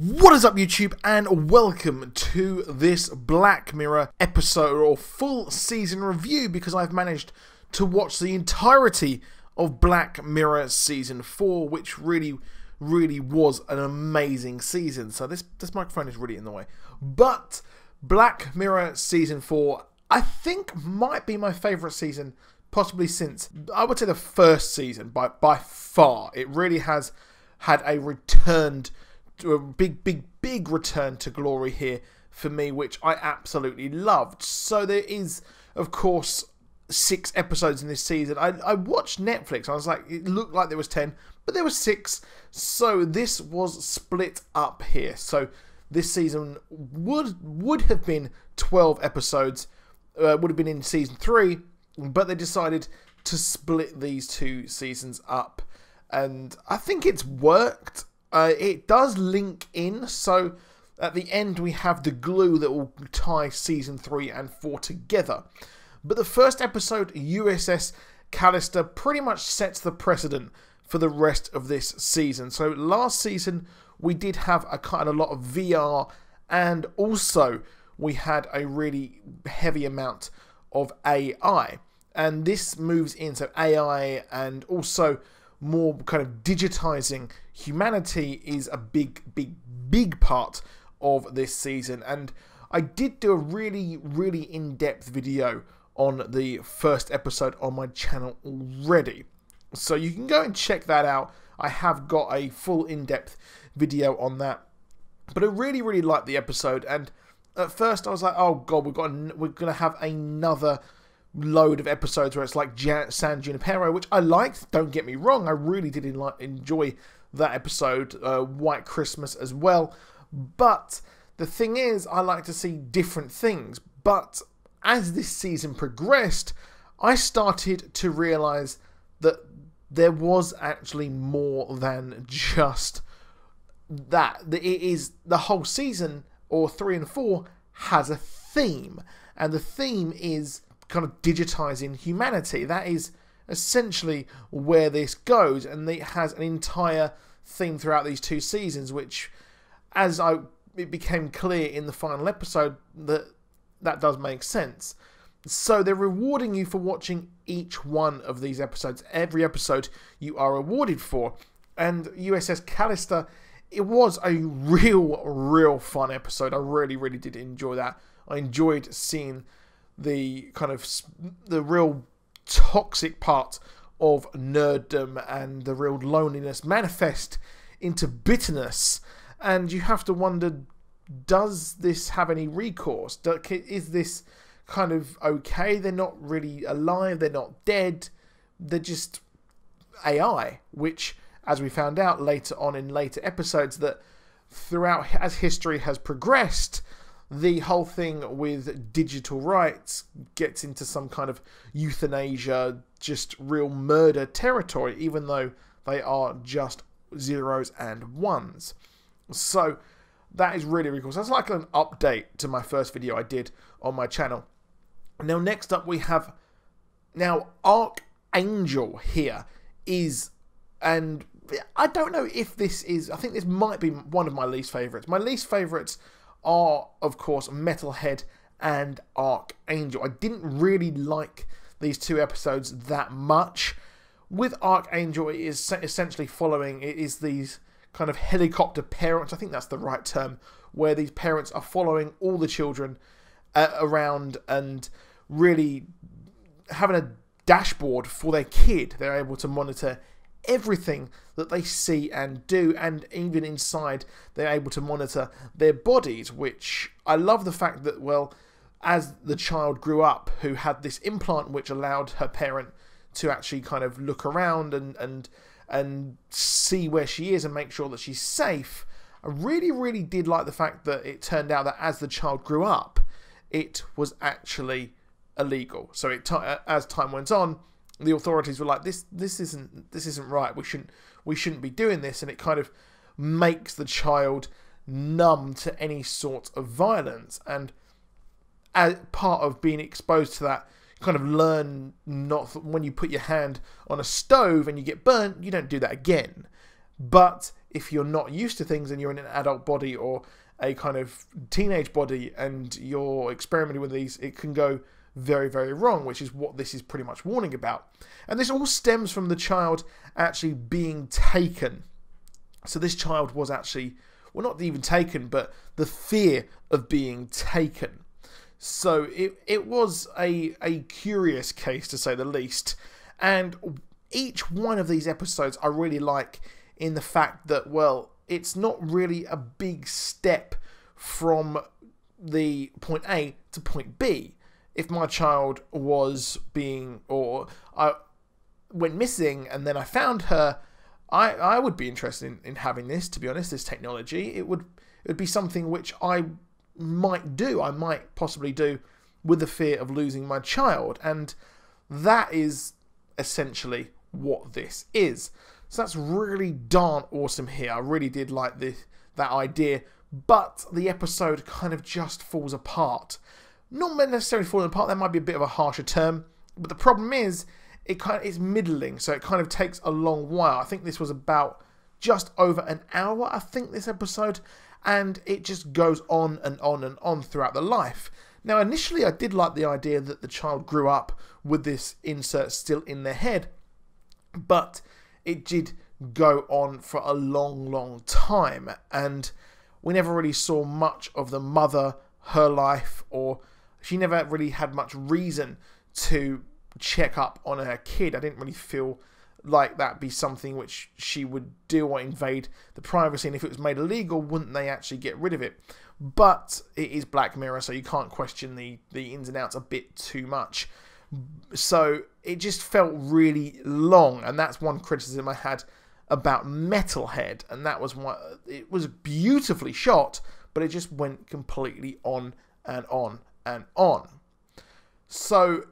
What is up, YouTube, and welcome to this Black Mirror episode or full season review, because I've managed to watch the entirety of Black Mirror season 4, which really was an amazing season. So this microphone is really in the way. But Black Mirror season 4, I think, might be my favourite season, possibly since, I would say, the first season by far. It really has had a big return to glory here for me, which I absolutely loved. So there is, of course, 6 episodes in this season. I watched Netflix. I was like, it looked like there was 10, but there was 6. So this was split up here. So this season would have been 12 episodes. Would have been in season 3, but they decided to split these 2 seasons up, and I think it's worked. It does link in, so at the end we have the glue that will tie season 3 and 4 together. But the first episode, USS Callister, pretty much sets the precedent for the rest of this season. So last season we did have a lot of VR, and also we had a really heavy amount of AI. And this moves in, so AI and also more kind of digitizing humanity is a big part of this season. And I did do a really in-depth video on the first episode on my channel already, so you can go and check that out. I have got a full in-depth video on that, but I really liked the episode. And at first I was like, oh god, we're gonna have another load of episodes where it's like San Junipero, which I liked, don't get me wrong, I really did enjoy that episode, White Christmas as well. But the thing is, I like to see different things. But as this season progressed, I started to realise that there was actually more than just that. It is the whole season, or 3 and 4, has a theme, and the theme is kind of digitizing humanity. That is essentially where this goes, and it has an entire theme throughout these 2 seasons, which, as it became clear in the final episode, that does make sense. So they're rewarding you for watching each one of these episodes. Every episode you are rewarded for. And USS Callister, it was a real fun episode. I really did enjoy that. I enjoyed seeing the kind of the real toxic part of nerddom and the real loneliness manifest into bitterness. And you have to wonder, does this have any recourse? Is this kind of okay? They're not really alive, they're not dead, they're just AI, which, as we found out later on in later episodes, that throughout, as history has progressed, the whole thing with digital rights gets into some kind of euthanasia, just real murder territory, even though they are just 0s and 1s. So that is really cool. So that's like an update to my first video I did on my channel. Now next up we have, now Archangel here is, and I don't know if this is, I think this might be one of my least favourites. My least favourites are, of course, Metalhead and Archangel. I didn't really like these 2 episodes that much. With Archangel, it is essentially following, it is these kind of helicopter parents, I think that's the right term, where these parents are following all the children around and really having a dashboard for their kid. They're able to monitor everything that they see and do, and even inside they're able to monitor their bodies, which I love the fact that, well, as the child grew up, who had this implant which allowed her parent to actually kind of look around and see where she is and make sure that she's safe. I really did like the fact that it turned out that as the child grew up, it was actually illegal. So as time went on, the authorities were like, this isn't right. We shouldn't be doing this, and it kind of makes the child numb to any sort of violence. And as part of being exposed to that, you kind of learn not, when you put your hand on a stove and you get burnt, you don't do that again. But if you're not used to things and you're in an adult body or a kind of teenage body and you're experimenting with these, it can go very, very wrong, which is what this is pretty much warning about. And this all stems from the child actually being taken. So this child was actually, well, not even taken, but the fear of being taken. So it was a curious case, to say the least. And each one of these episodes I really like in the fact that, well, it's not really a big step from the point A to point B. If my child was being, or I went missing and then I found her, I would be interested in having this, to be honest, this technology. It would be something which I might do, I might possibly do with the fear of losing my child. And that is essentially what this is. So that's really darn awesome here. I really did like that idea, but the episode kind of just falls apart. Not necessarily falling apart, that might be a bit of a harsher term, but the problem is it's middling, so it kind of takes a long while. I think this was about just over an hour, I think, this episode, and it just goes on and on and on throughout the life. Now, initially I did like the idea that the child grew up with this insert still in their head, but it did go on for a long, long time, and we never really saw much of the mother, her life, or she never really had much reason to check up on her kid. I didn't really feel like that'd be something which she would do or invade the privacy, and if it was made illegal, wouldn't they actually get rid of it? But it is Black Mirror, so you can't question the ins and outs a bit too much. So it just felt really long, and that's one criticism I had about Metalhead, and that was why it was beautifully shot, but it just went completely on and on and on. So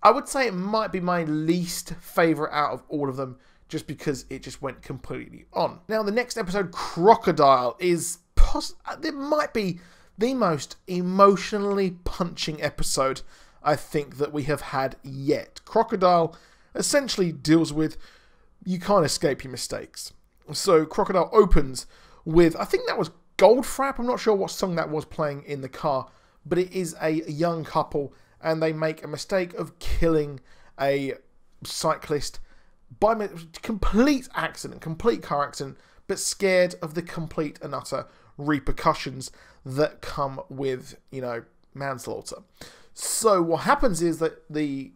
I would say it might be my least favourite out of all of them, just because it just went completely on. Now, the next episode, Crocodile, it might be the most emotionally punching episode I think that we have had yet. Crocodile essentially deals with, you can't escape your mistakes. So Crocodile opens with, I think that was Goldfrapp, I'm not sure what song that was playing in the car, but it is a young couple, and they make a mistake of killing a cyclist by complete accident, complete car accident, but scared of the complete and utter repercussions that come with, manslaughter. So what happens is that the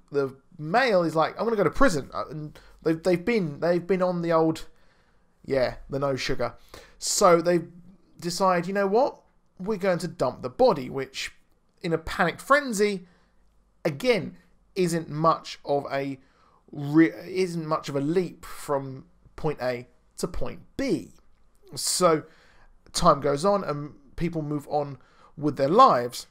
male is like, I'm going to go to prison, and they've been on the old, the no sugar. So they decide, you know what, we're going to dump the body, which in a panicked frenzy, again, isn't much of a leap from point A to point B. So time goes on and people move on with their lives,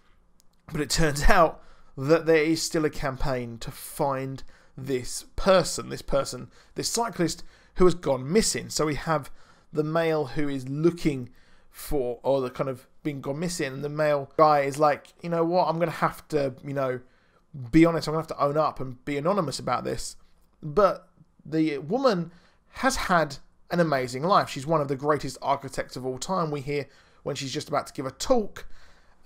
but it turns out that there is still a campaign to find this cyclist who has gone missing. So we have the male who is looking for, or the kind of being gone missing, and the male guy is like, you know what, I'm going to have to, be honest, I'm going to have to own up and be anonymous about this. But the woman has had an amazing life. She's one of the greatest architects of all time, we hear when she's just about to give a talk.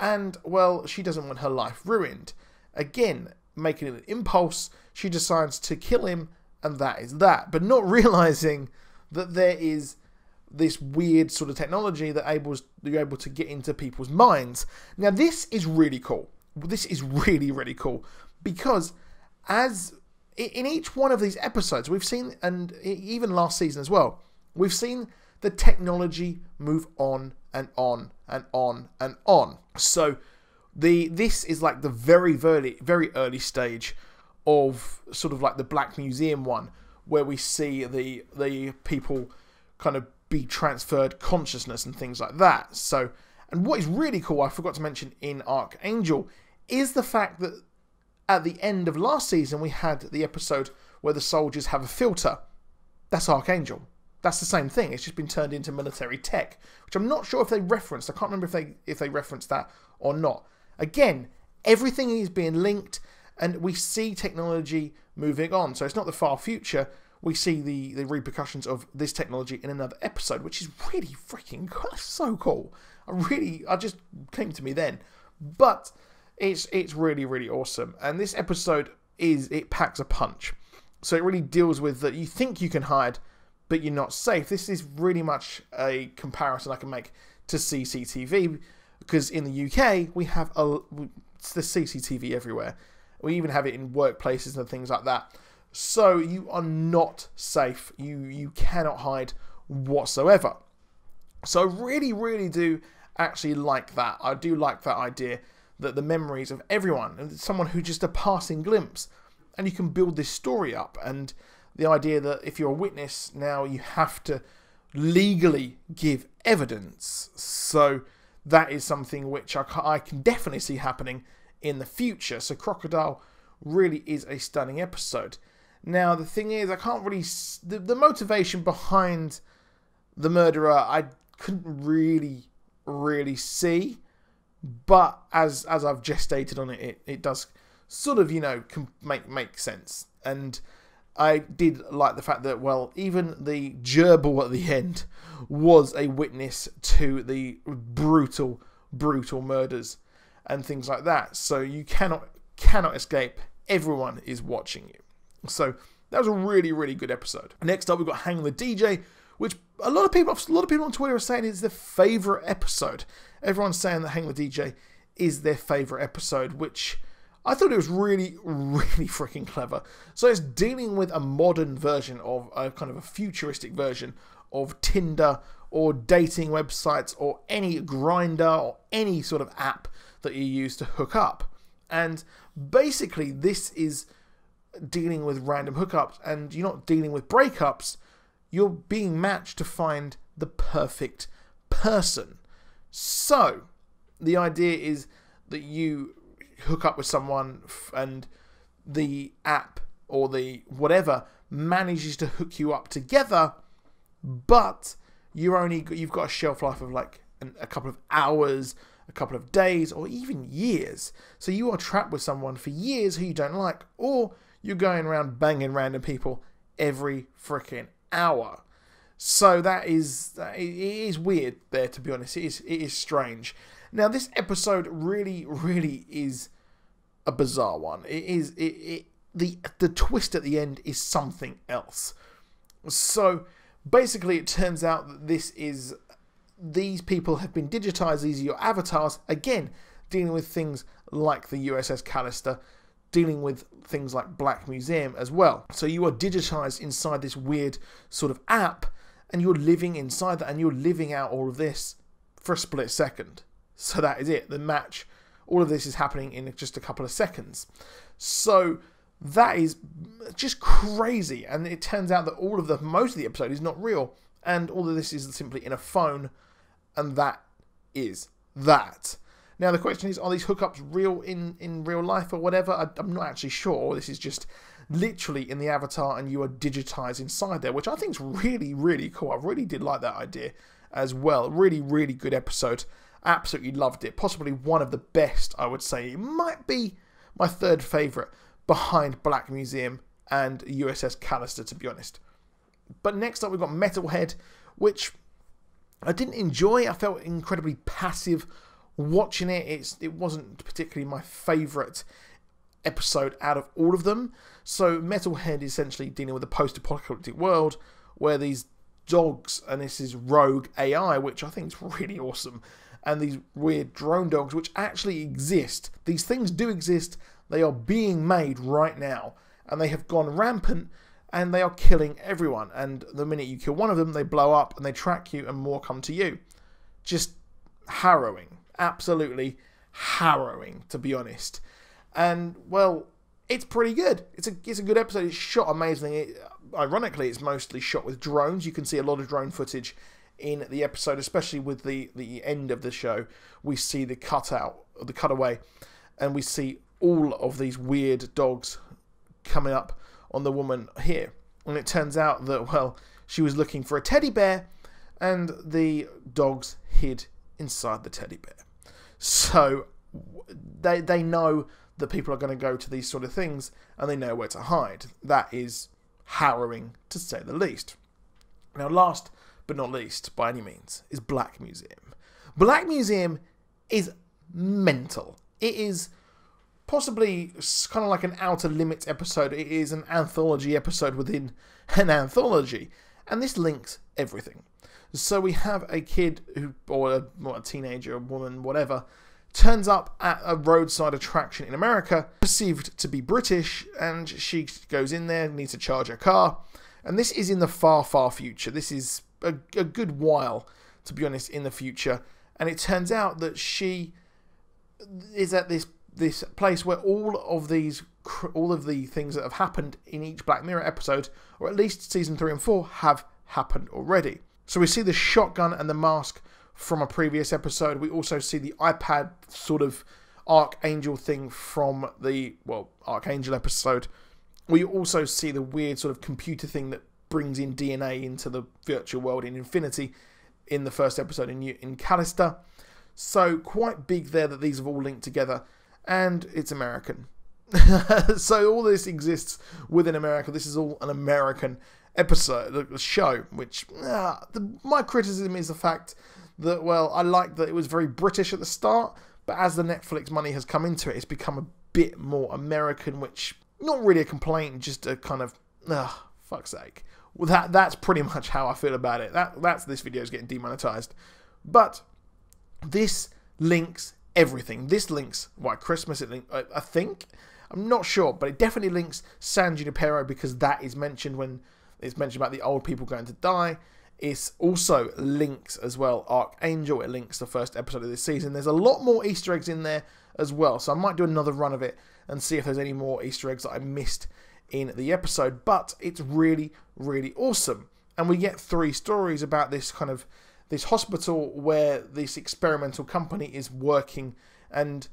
And, well, she doesn't want her life ruined. Again, making it an impulse, she decides to kill him, and that is that. But not realising that there is this weird sort of technology that you're able to get into people's minds. Now, this is really cool. This is really, really cool. Because as in each one of these episodes, we've seen, and even last season as well, we've seen the technology move on and on and on and on. So this is like the very, very, very early stage of sort of like the Black Museum one, where we see the people kind of be transferred consciousness and things like that. So, and what is really cool, I forgot to mention in Archangel, is the fact that at the end of last season we had the episode where the soldiers have a filter. That's Archangel. That's the same thing. It's just been turned into military tech, which I'm not sure if they referenced. I can't remember if they referenced that or not. Again, everything is being linked, and we see technology moving on. So it's not the far future. we see the repercussions of this technology in another episode, which is really freaking cool. So cool. I just came to me then. But it's really, really awesome. And this episode it packs a punch. So it really deals with that you think you can hide, but you're not safe. This is really much a comparison I can make to CCTV, because in the UK we have the CCTV everywhere. We even have it in workplaces and things like that. So you are not safe. You cannot hide whatsoever. So I really, really do actually like that. I do like that idea that the memories of everyone, and someone who just a passing glimpse, and you can build this story up. And the idea that if you're a witness now, you have to legally give evidence. So that is something which I can definitely see happening in the future. So Crocodile really is a stunning episode. Now, the thing is, I can't really... The motivation behind the murderer, I couldn't really see. But as I've gestated on it, it does sort of, make sense. And I did like the fact that, well, even the gerbil at the end was a witness to the brutal murders and things like that. So you cannot escape. Everyone is watching you. So that was a really, really good episode. Next up, we've got Hang the DJ, which a lot of people on Twitter are saying is their favourite episode. Everyone's saying that Hang the DJ is their favourite episode, which I thought it was really, really freaking clever. So it's dealing with a modern version of a kind of a futuristic version of Tinder or dating websites or any Grindr or any sort of app that you use to hook up. And basically this is dealing with random hookups, and you're not dealing with breakups. You're being matched to find the perfect person. So the idea is that you hook up with someone and the app or the whatever manages to hook you up together, but you've got a shelf life of like a couple of hours, a couple of days, or even years. So you are trapped with someone for years who you don't like, or you're going around banging random people every freaking hour. So it is weird there, to be honest. It is strange. Now, this episode really, really is a bizarre one. The twist at the end is something else. So basically, it turns out that these people have been digitized. These are your avatars. Again, dealing with things like the USS Callister, dealing with things like Black Museum as well. So you are digitized inside this weird sort of app, and you're living inside that, and you're living out all of this for a split second. So that is it. The match, all of this is happening in just a couple of seconds. So that is just crazy. And it turns out that most of the episode is not real, and all of this is simply in a phone, and that is that. Now the question is, are these hookups real in real life or whatever? I'm not actually sure. This is just literally in the avatar and you are digitized inside there, which I think is really, really cool. I really did like that idea as well. Really, really good episode. Absolutely loved it. Possibly one of the best, I would say. It might be my third favourite behind Black Museum and USS Callister, to be honest. But next up we've got Metalhead, which I didn't enjoy. I felt incredibly passive watching it. It wasn't particularly my favourite episode out of all of them. So Metalhead is essentially dealing with a post-apocalyptic world where these dogs, and this is rogue AI, which I think is really awesome, and these weird drone dogs which actually exist. These things do exist. They are being made right now, and they have gone rampant, and they are killing everyone. And the minute you kill one of them, they blow up and they track you, and more come to you. Just harrowing. Absolutely harrowing, to be honest. And, well, it's pretty good. It's a good episode. It's shot amazingly. Ironically, it's mostly shot with drones. You can see a lot of drone footage in the episode, especially with the end of the show. We see the cutaway, and we see all of these weird dogs coming up on the woman here. And it turns out that, well, she was looking for a teddy bear, and the dogs hid inside the teddy bear. So they know that people are going to go to these sort of things, and they know where to hide. That is harrowing to say the least. Now, last but not least, by any means, is Black Museum. Black Museum is mental. It is possibly kind of like an Outer Limits episode. It is an anthology episode within an anthology. And this links everything. So we have a kid who, or a teenager, a woman, whatever, turns up at a roadside attraction in America, perceived to be British, and she goes in there, needs to charge her car. And this is in the far, far future. This is a good while, to be honest, in the future. And it turns out that she is at this place where all of the things that have happened in each Black Mirror episode, or at least season 3 and 4, have happened already. So we see the shotgun and the mask from a previous episode. We also see the iPad sort of Archangel thing from the, Archangel episode. We also see the weird sort of computer thing that brings in DNA into the virtual world in Infinity in the first episode in Callister. So quite big there that these have all linked together, and it's American. So all this exists within America. This is all an American episode, a show, which my criticism is the fact that, well, I like that it was very British at the start, but as the Netflix money has come into it, it's become a bit more American, which, not really a complaint, just a kind of, fuck's sake. Well, that's pretty much how I feel about it. That's this video is getting demonetized. But this links everything. This links White Christmas. I think. I'm not sure, but it definitely links San Junipero, because that is mentioned when it's mentioned about the old people going to die. It also links as well Archangel. It links the first episode of this season. There's a lot more Easter eggs in there as well, so I might do another run of it and see if there's any more Easter eggs that I missed in the episode. But it's really, really awesome. And we get 3 stories about this kind of this hospital where this experimental company is working, and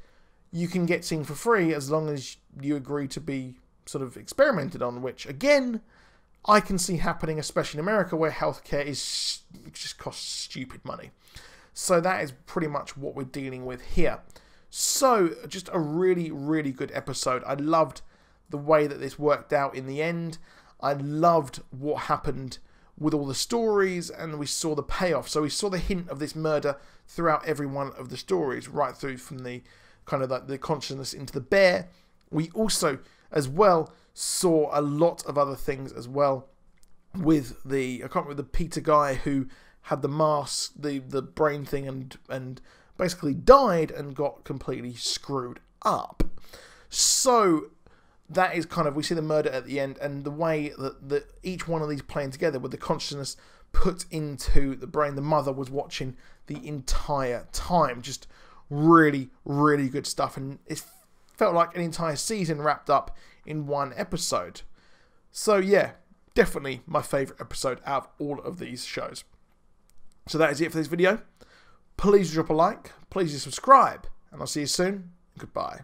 you can get seen for free as long as you agree to be sort of experimented on, which again I can see happening, especially in America, where healthcare just costs stupid money. So that is pretty much what we're dealing with here. So just a really, really good episode. I loved the way that this worked out in the end. I loved what happened with all the stories, and we saw the payoff. So we saw the hint of this murder throughout every one of the stories, right through from the kind of like the consciousness into the bear. We also, as well, saw a lot of other things as well with the, I can't remember, the Peter guy who had the mask, the brain thing, and basically died and got completely screwed up. So that is kind of, we see the murder at the end, and the way that each one of these playing together with the consciousness put into the brain. The mother was watching the entire time. Just really, really good stuff, and it felt like an entire season wrapped up in one episode. So yeah, definitely my favourite episode out of all of these shows. So that is it for this video. Please drop a like, please subscribe, and I'll see you soon. Goodbye.